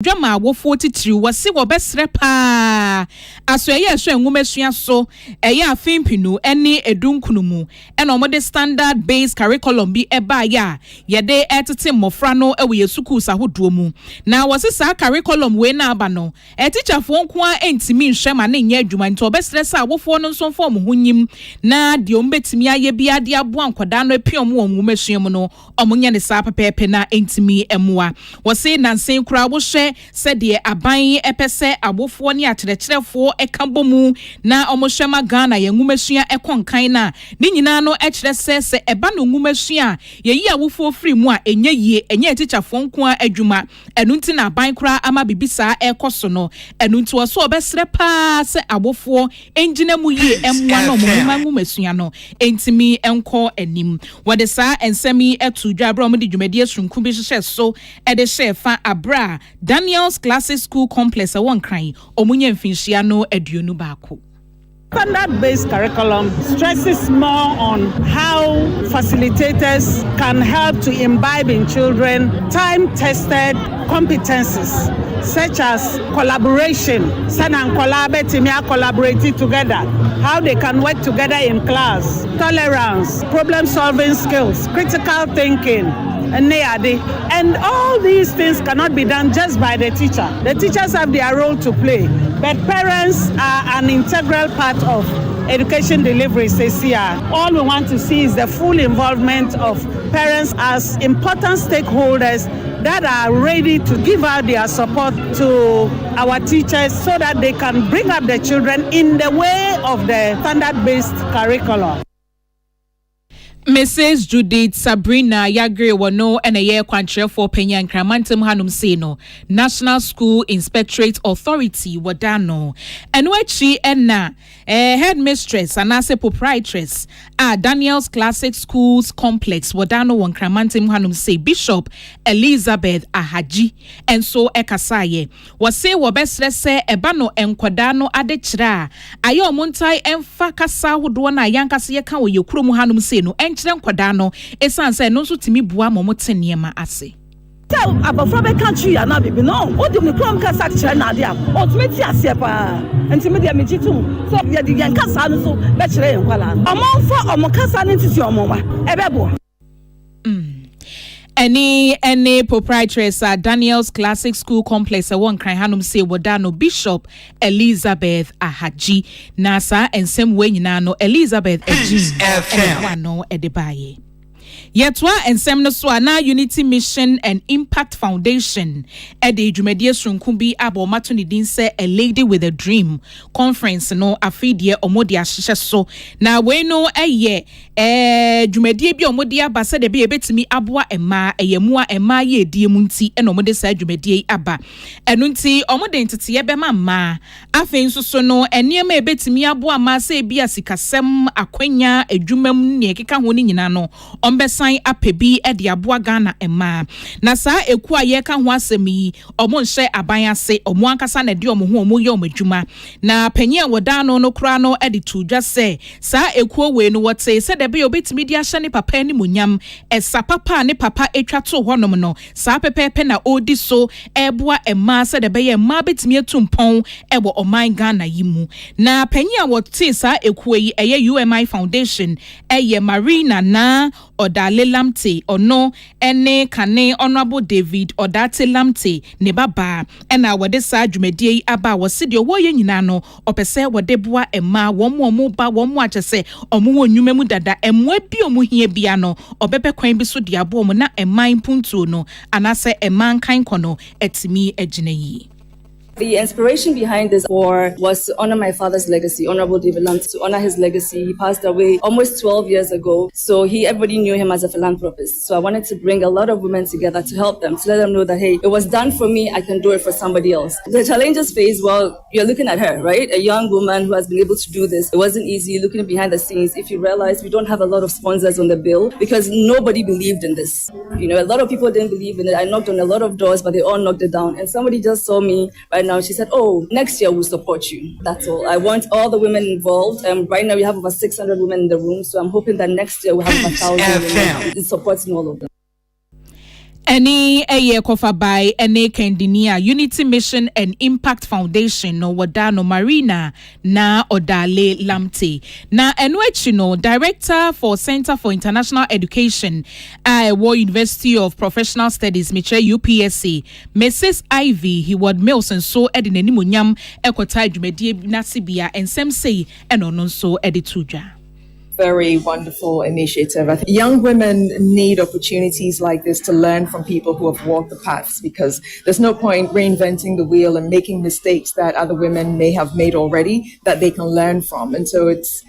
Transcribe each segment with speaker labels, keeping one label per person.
Speaker 1: Drama wo 43 wasi wo besre pa aso eye so enwumesua so eye afimpinu ene edunkunumu ena omode standard based curriculum bi eba ya yede etete mofra no ewe yesuku sahodo mu na wasi sa curriculum we na aba no teacher fo nko a entimi nhwe ma na nya adwuma nto besre sa wofo no nso fo mo hunyim na de ombetimi aye bia de abo ankoda no apiom wo nwumesua mu no omunya ne sa pepepe na entimi emua wasi nansen kura wo hwe said the aban epese abofo ni akyerɛkyerɛfo ekabomu na omohwema Ghana ye nwumesua ekonkan na ne nyina no ekyerɛ sɛ eba no nwumesua ye yi awofo free mu a enye yie enye teacherfo nko a adwuma enu nti na aban kra ama bibisa ekoso no enu nti wɔso obɛsrɛ pa sɛ abofo engine mu yie emwa no momma nwumesua no entimi enko anim wɔde saa ensemi etu dwabra omde dwumadi asunku bi hyehyɛ so ede hyefa abra Daniel's Classic School Complex a one crying omunye mfinhia no aduonu baako.
Speaker 2: Standard-based curriculum stresses more on how facilitators can help to imbibe in children time-tested competencies such as collaboration, collaborating together, how they can work together in class, tolerance, problem-solving skills, critical thinking, and all these things cannot be done just by the teacher. The teachers have their role to play, but parents are an integral part of education delivery, says here. All we want to see is the full involvement of parents as important stakeholders that are ready to give out their support to our teachers so that they can bring up the children in the way of the standard-based curriculum.
Speaker 1: Mrs. Judith Sabrina Yagre wano ene ye kwankyerɛ for Penya Nkramantem hanum say no National School Inspectorate Authority wadano eno achi ena headmistress anase proprietress Daniel's Classic Schools Complex wadano won Nkramantem hanum say Bishop Elizabeth Ahaji enso ekasaye wase wobesre se eba no enkwada no adekyira aye omontai emfa kasa hodo na yankase ye kan wo yekurom hanum say no enkyere nkwada no esan say no so timi bua momote niema ase
Speaker 3: tell abofra be country ya na bibi no o di me krom kasa kyerɛ na ade a o tumi ti ase pa ntimi de mejitu so ye di yankasa no so be kyerɛ yankwala omonfo omokasa no ntisi omonwa ebebo
Speaker 1: Any proprietress Daniel's Classic School Complex one cry hanum say wadano Bishop Elizabeth Ahaji nasa and same way no Elizabeth Ejin no edebaye Yetwa and semno so na Unity Mission and Impact Foundation ede dwumadie sunkumbi abo matoni din say a lady with a dream conference no afidie omodi ahyehyɛ so na we no eye dwumadie bi omodi aba se de be betimi aboa ema eyemu a ema ye die mu nti ena omode sa dwumadie aba enu nti omode ntete be ma afen nso so no enema ebetimi aboa ma se bi asikasem akwanya adwumam ne keka ho ni nyina no ombe san apebi e de aboa Ghana ema na saa eku a ye ka ho asemi omo nhye aban ase omo ankasa na de omo ho omo ye omo adwuma na panyi a woda no no kra no e de to dwa se saa eku we no wote se de be obetimi di ahye ne papa ni monyam esa papa ne papa etwa to honom no saa pepepe na odi so eboa ema se de be ye ema betimi atumpon e wo oman Ghana yimu na panyi a wote saa eku yi eye UMI Foundation eye Marina na Odale Lamte ono ene kane honorable David Odate Lamte ne baba ena wode sa dwumadie aba woside wo ye nyina no opese wode boa ema wo ba wo mo akyese omo wo nnwuma mu dada emwa bi omo hie bia no obepe kwan bi so dia bo mo na eman puntuo no anase eman kan kono etimi agina yi.
Speaker 4: The inspiration behind this was to honor my father's legacy, Honorable David Lamte, to honor his legacy. He passed away almost 12 years ago, so everybody knew him as a philanthropist. So I wanted to bring a lot of women together to help them, to let them know that, hey, it was done for me, I can do it for somebody else. The challenges phase, well, you're looking at her, right? A young woman who has been able to do this. It wasn't easy looking behind the scenes. If you realize we don't have a lot of sponsors on the bill because nobody believed in this. You know, a lot of people didn't believe in it. I knocked on a lot of doors, but they all knocked it down. And somebody just saw me right now. She said, oh, next year we'll support you. That's all. I want all the women involved. Right now we have over 600 women in the room. So I'm hoping that next year we'll have over 1,000 women supporting all of them.
Speaker 1: Any eye kofa by any Kendinia Unity Mission and Impact Foundation no wadano Marina na odale lamte na enwechino Director for Center for International Education University of Professional Studies Miche UPSC Mrs. Ivy Heward Mills and so edineni munyam ekota dwumedie nasibia ensem sei eno so edituja.
Speaker 5: Very wonderful initiative. I think young women need opportunities like this to learn from people who have walked the paths, because there's no point reinventing the wheel and making mistakes that other women may have made already that they can learn from. And so it's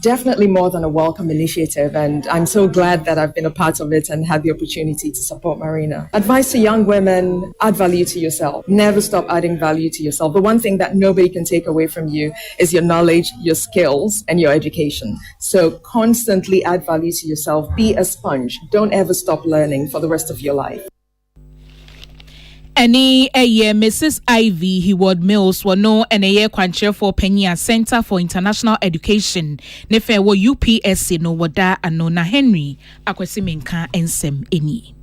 Speaker 5: definitely more than a welcome initiative, and I'm so glad that I've been a part of it and had the opportunity to support Marina. Advice to young women: add value to yourself. Never stop adding value to yourself. The one thing that nobody can take away from you is your knowledge, your skills, and your education. So constantly add value to yourself. Be a sponge. Don't ever stop learning for the rest of your life.
Speaker 1: Any Mrs. Ivy Heward Mills were no and a kwanche for Penya Center for International Education. Nefe wo UPSC no wada anona Henry akwesimenka ensem eni.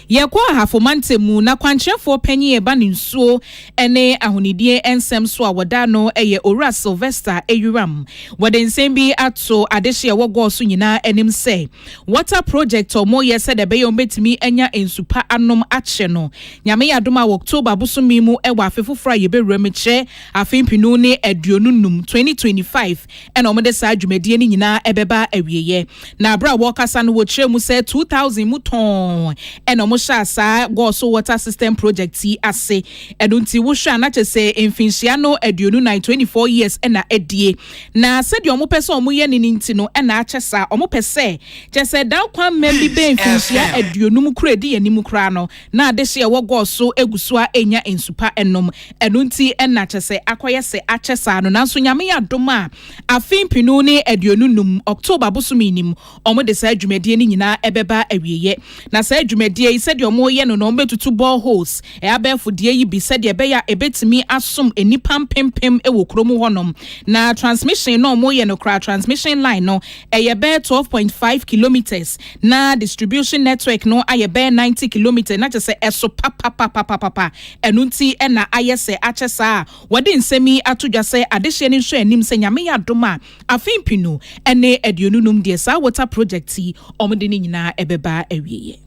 Speaker 1: Yekwa hafomante mu na kwanchefo penye eba nsuo ene ahonidie ensem so awada no eye Ora Sylvester Eyuram wade nsem bi ato adehye wogo so nyina enim se water project omo ye se de be yo betimi enya ensupa anom ache no nyame yadoma October busumi mu ewa afefufra ye be remiche afempinu ne aduonunum 2025 ena omo de sa adwumedie ni nyina ebeba awieye na abra wokasa no wo kire mu se 2000 muton eno mo sha sa go so water system project ti ase edunti wo hwa na chese emfinhia no aduonu 24 years ena edie na se de omo pese omo ye ni nti no ena achesa omo pese chese dan kwan membi be emfinhia aduonu mu kura di yanim kura no na adehye wo go so eguso a enya ensupa enom edunti ena chese akoye se achesa no nanso nyame ya doma afimpinu ne aduonu num October bosuminim omo de sa adwumedie ni nyina ebeba awieye na sa adwumedie he said your mo ye no no betutu boreholes e abefodie yi bi said be ya ebetimi asom enipa pempem e wo kromu honom na transmission no mo ye no kra transmission line no e ye be 12.5 kilometers na distribution network no aye be 90 kilometers na chese eso papa enunti e na ayese achesa wode nsemi atodwase adehye ni hwe anim se nyame ya doma afimpinu ene aduonunum de sa water project ti omde ni nyina ebeba awieye.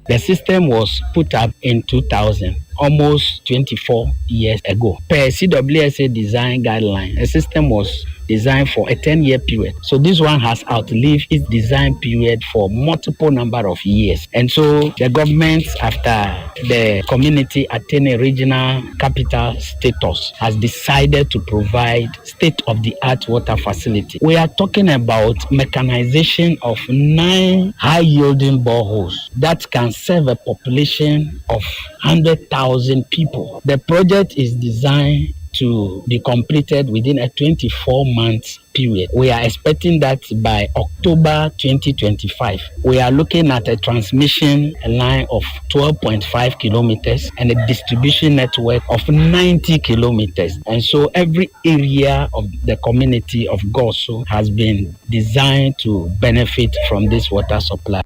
Speaker 6: The system was put up in 2000, almost 24 years ago. Per CWSA design guideline, the system was designed for a 10-year period. So this one has outlived its design period for multiple number of years. And so the government, after the community attaining regional capital status, has decided to provide state-of-the-art water facility. We are talking about mechanization of 9 high-yielding boreholes that can serve a population of 100,000 people. The project is designed to be completed within a 24-month period. We are expecting that by October 2025. We are looking at a transmission line of 12.5 kilometers and a distribution network of 90 kilometers. And so every area of the community of Goso has been designed to benefit from this water supply.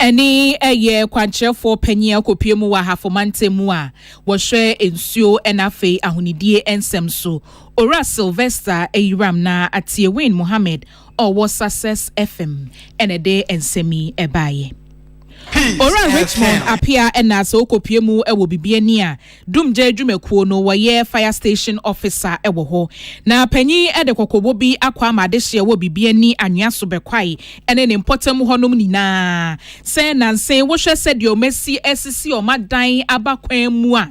Speaker 1: Any eye kwanchefo penye akopie mu wa hafomante mu a wo hwe ensuo enafe ahonidie ensem so Ora Sylvester Eyuram na Atiewin Mohammed owo Success FM enede ensemi ebaye. Ora Richmond appear ena so kopie mu ewo bibiani a dumje adwumekuo no woye fire station officer ewo ho na panyi ede kokobo bi akwa amadehye wo bibiani anwea so bekwai ene ne mpotam honom nina se nanse wo hwe sede o mesi esisi o madan abakwan mu a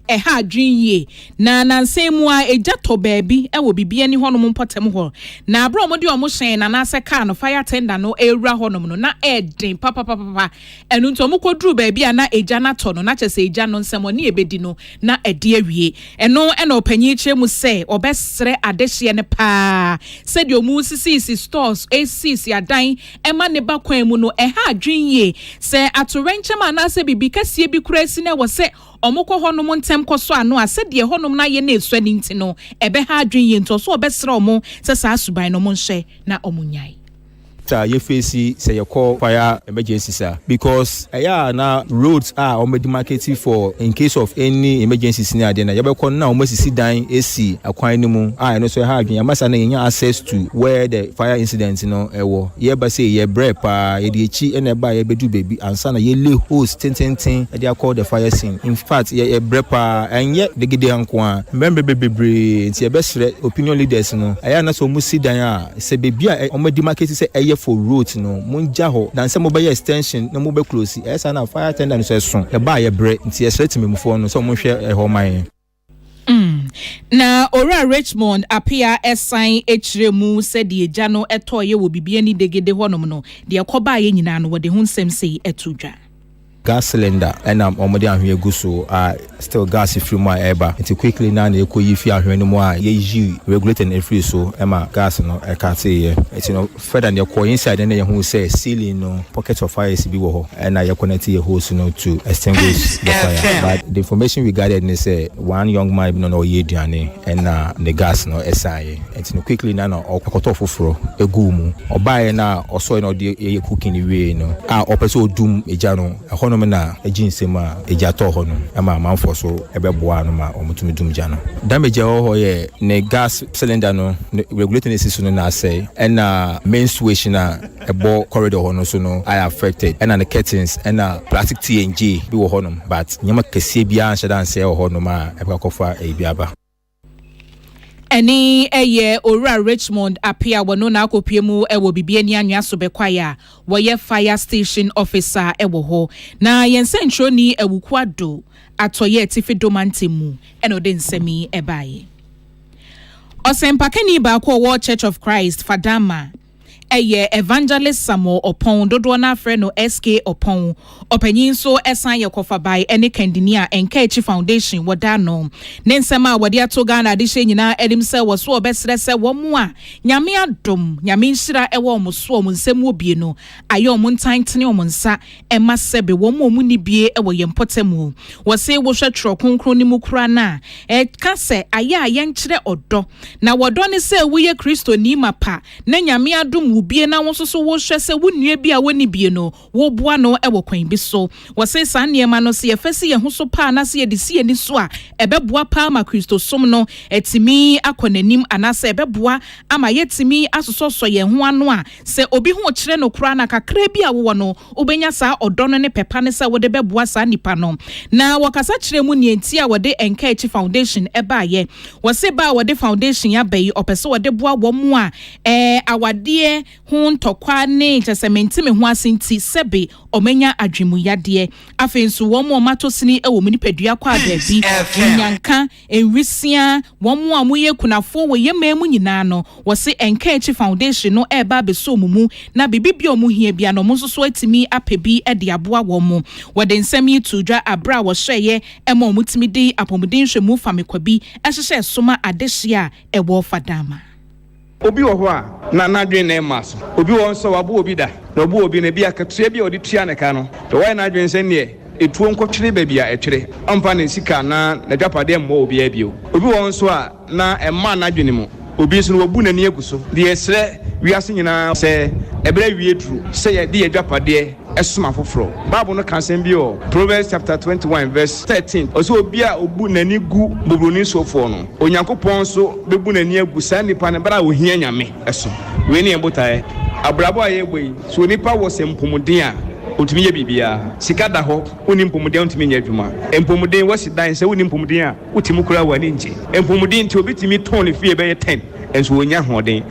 Speaker 1: eha adwinye na nansemu a eja to baabi ewo bibia ni honom mpotem ho na abro mo de omo hyen na na se car no fire tender no ewura honom no na eden papa enu nto mo koduru baabi a na eja na to no na chese eja no nsemo ne ebedi no na ede awie eno ena opanyi kire mu se obesre adehye ne pa se de omu sisi stores AC adan ema ne bakwan mu no eha adwinye se atorenchema na se bibi kasie bi kura si na wo se omukọ honom ntem koso ano asede honom na ye na esu ani ntino ebe ha adwen ye nto so obesere omo se sa suban no mo nhye na omunyai
Speaker 7: obstacle you face say you call fire emergency sir because na roads are on demarcated for in case of any emergency near there na you be call now almost see dying AC akwan ni mu no so ha adwen amasa na yen access to where the fire incident ewo ye ba say ye bre pa ye de echi na ba ye bedu baby ansa na ye lay hose ten they call the fire scene. In fact ye bre pa enye de gide anko a member bebre nti ye besre opinion leaders na so mu si dan a se baby a o demarcate say eye for road munja ho dan se mo be extension na mo be close esa na fire attendant so so e ba ye bre nti ye straight memufo no so mo hwe e ho man.
Speaker 1: Na ora Richmond apia esan echiremu said the jano etoye wo bibie ni degede honom no de ekoba ye nyina no wode hunsem sei etudwa
Speaker 7: gas cylinder and omode ahwe guso still gas free my eba it quickly na na ekoyi fi ahwe no mo a ye regulator and free so ema gas no e ka say further than the core inside and you hu say ceiling no pocket of fire bi wo ho and na you connect your hose no to extinguish the fire but the information we gathered is say one young man no ye duane and the gas no esai it quickly na okoto foforo egumu obaye na oso no de cooking we no opeso odum eja no no na ejinsema ejato ho no ama manfo so ebeboa no ma omutumi dumja no damage ho ye ne gas cylinder no regulating system no na say and main switch na ebo corridor ho no so no I affected and the curtains and plastic TNG bi wo ho no but nyama kese bia anhye dan say ho no ma ebakakofa ebiaba
Speaker 1: Any eye ora Richmond apia wono na akopie mu ewo bibie ni anwa so bekwaya woye fire station officer ewo ho na yensentro ni ewukwado atoye tifidomantemu eno de nsemi ebaye Osempakani ba ko wo Church of Christ Fadama eye evangelist Samuel Opon dodo na frɛ no SK Opon opanyin so esan ye kofa by ene kandinia enkechi foundation woda no ne nsema wode ato Ghana de hye nyina edim sɛ wo so obesrɛ sɛ wo mu a nyame adom nyame nhyira ɛwɔ mo so mo nsɛm obie no ayo mo ntantene mo nsa ɛma sɛbe wo mu ni bie ɛwɔ yempotemu wo se wo hwɛ tro kronkron ni mu kura na ka sɛ aya yenkyerɛ ɔdɔ na wɔdɔ ne sɛ wo ye Kristo ni mapa na nyame adom bie na won so wo hwɛ sɛ wo nua bi a woni bie no wo boa no ɛwɔ kwan bi so wo se san niema no se yɛfɛsi yɛ ho so pa na se yɛde si ani so a ɛbɛboa pa ma Kristo som no etimi akɔnanim anase ɛbɛboa ama yɛtimi asosɔsɔ yɛn ho ano a sɛ obi ho kyerɛ no kora na kakra bi a wo no obenya saa ɔdɔ no ne pepa ne sɛ wode bɛboa saa nipa no na wɔkasa kyerɛ mu nienti a wode Enkechi Foundation ɛbaayɛ wo se ba wode foundation ya bayi ɔpɛ sɛ wode boa wɔ mu a awadeɛ hun tokwa ne chesementi me ho asenti sebe omenya adwemu yade afensu wo mo matosini ewo muni pedua kwa baabi nyanka enwisia wo mo amoye kunafo wo yememu nyina no wo se Enkechi Foundation no eba beso mumu na bibibia omu hia bia no mo so atimi apebi ede aboa wo mo wo de nsami tudwa abra wo hweye ema omutimi di apomuden hwemu famekwabi ehhye soma adehia ewo Fadama
Speaker 8: obi wo ho a na nadwen na emaso obi wo nso wabo obi da na obo obi na bi akatua bi odi tua ne ka no to why na adwen se ne etuo nkotwere ba bia etwere ampa ne sika na dwapade mmo obi abio obi wo nso a na emma na adwen mu obi nso no wabu na ni aguso de esre wiase nyina se ebere wie tru se ye de dwapade esuma foforo bible no kan sem bi o Proverbs chapter 21 verse 13 oso obi a obu nani gu bobroni sofo no onyankopon so bebu nani agu sa nipa ne bra ohia nyame eso we ne ebotae abrabo aye boyi so nipa wo sempomuden a otumi ye bibia sika da ho oni mpomuden otumi nya adwuma empomuden wasi dan se oni mpomuden a otimi kura wani nje empomuden ti obitimi ton ne fie be ye 10 enso onya hoden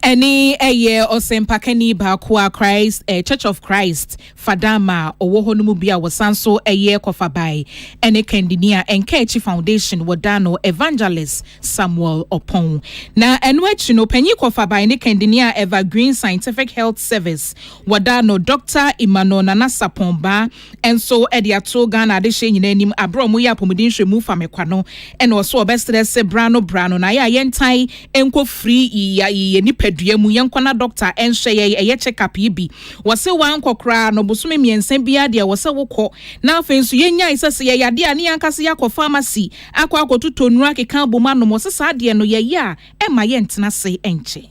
Speaker 1: Any eye Osempakani ba Christ Church of Christ Fadama owo honumu bia wasanso eye kofabai ene kandinia Enkechi Foundation wodano evangelist Samuel Opon na enwechi no panyi kofabai ne kandinia Evergreen Scientific Health Service wodano Dr. Imano Nanasapomba enso ediato Ghana de hye nyina nim abromu ya pomudin hwemu famekwano ene oso obestre se brano na ya yentai enko free ye nipa duamu yankwana doctor enhye ye check up bi wose wan kokra no bosome miensa bia de wose wokɔ na afensu yenya isese ye yade ani yankase yakɔ pharmacy akɔ akototonuru akeka boma no mo sesa de no ye ya ema ye ntena se enche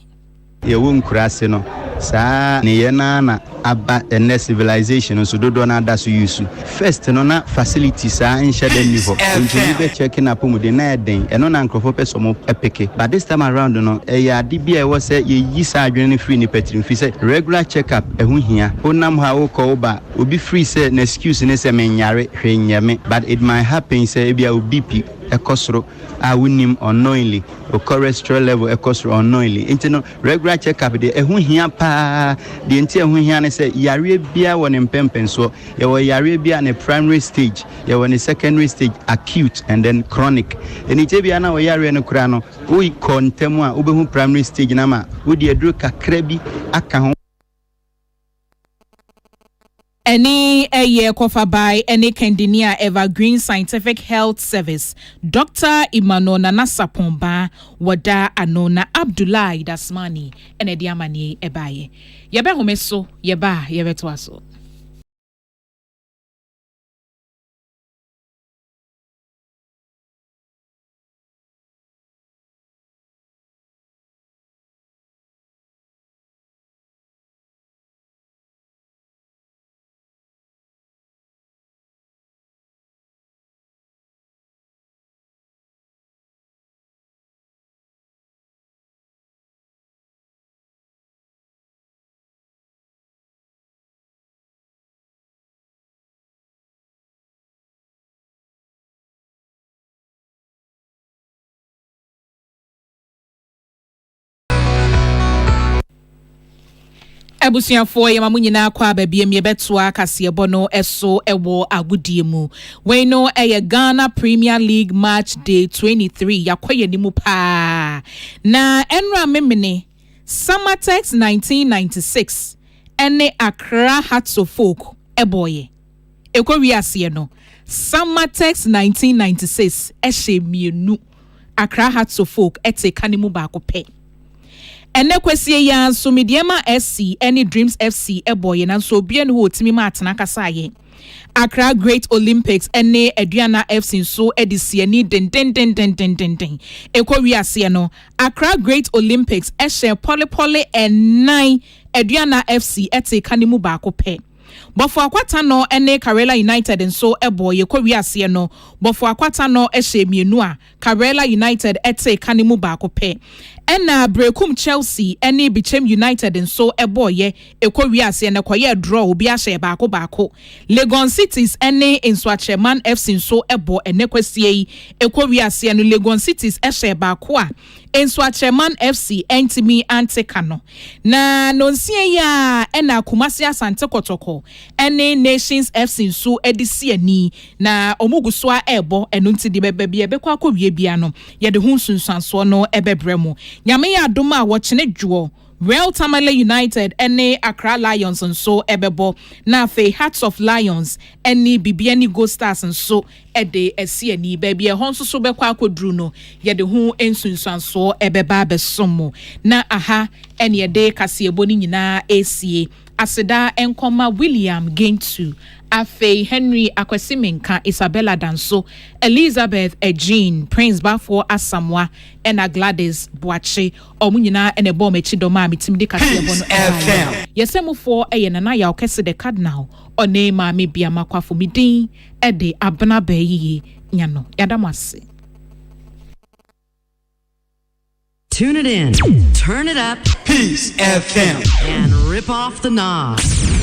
Speaker 9: ye won kurase no saa ne yena na aba ene civilization so dodo na da so use first no na facilities a nhye da ni ho nti be checking up mu de na eden eno na nkrofo peso mo epeke but this time around no ya ade bia e wo se ye yi sa adwene ne free ni petrim fi se regular check up ehu hia onam ha wo ko ba obi free se na excuse ne se menyare hwenyame but it might happen say bia obi pi ekosro a winim unknowingly o cholesterol level ekosro unknowingly into no regular check up de ehu hia pa de enti ehu hia ne say yare bia won empempen so ye wo yare bia ne primary stage ye wo ne secondary stage acute and then chronic eni je bia na wo yare no kura no wo kontemu a obehu primary stage na ma wo de aduru kakra bi aka ho
Speaker 1: Any a year cover by any Kendinia Evergreen Scientific Health Service, Dr. Imano Nanasapomba, Wada Anona Abdullahi Dasmani, and Ediamani Ebaye. Yebe homeso, yeba, yebetwaso. Ebusiafo ye mamu nyina kwa babiem ye betua kasebo no eso ewo agudie mu we no Ghana Premier League match day 23 yakoye ni mu pa na enra memene Summertex 1996 ene Accra Hearts of Folk eboye ekori ase no Summertex 1996 ehye mienu Accra Hearts of Folk ete kanimu ba ko pe ene kwesie ya so mediema SC any Dreams FC eboye na so bia no otimi ma atena kasa ye Accra Great Olympics ene Aduana FC so edisie ni den ekori ase no Accra Great Olympics ehye polypoly and 9 Aduana FC ete kanimu ba ko pe Bofo akwata no ene Karela United nso eboye ekori ase no bofo akwata no ehye mienu a Karela United ete kanimu ba ko pe ena Brekum Chelsea ene Bichem United nso eboye ekori ase na koye draw obi ahye baako Legon Cities ene Nswacheman FC nso ebo ene kwasie ekori ase no Legon Cities ehye baako a Nswacheman FC entimi antekano na nonsie ya ena Kumasi Asante Kotoko ene Nations FC nso edisi ani na omuguswa ebo eno nti de bebia bekwa akɔwie bia no ye de hu sunsanso no ebebremu nyame ya adoma a wɔkyene dwo Real Tamale United ene Accra Lions nso ebebo na fe Hearts of Lions ene Bibiani Go Stars nso ede esi ani baby e hon so bekwa akodru no ye de hu ensunsanso ebeba besomo na aha ene ye de kasebo ni nyina esie aseda enkoma William Gentu Afe Henry Akwesimenka Isabella Danso Elizabeth Ejean Prince Bafo Asamwa ena Gladys Boache omunyina ene bom echidoma mitimdi kasebo no yesemufo eyenana ya okese de cardinal one ma me bia makwafo midin ede abna bayi nyano yadamase.
Speaker 10: Tune it in, turn it up,
Speaker 11: Peace FM,
Speaker 10: and rip off the knobs.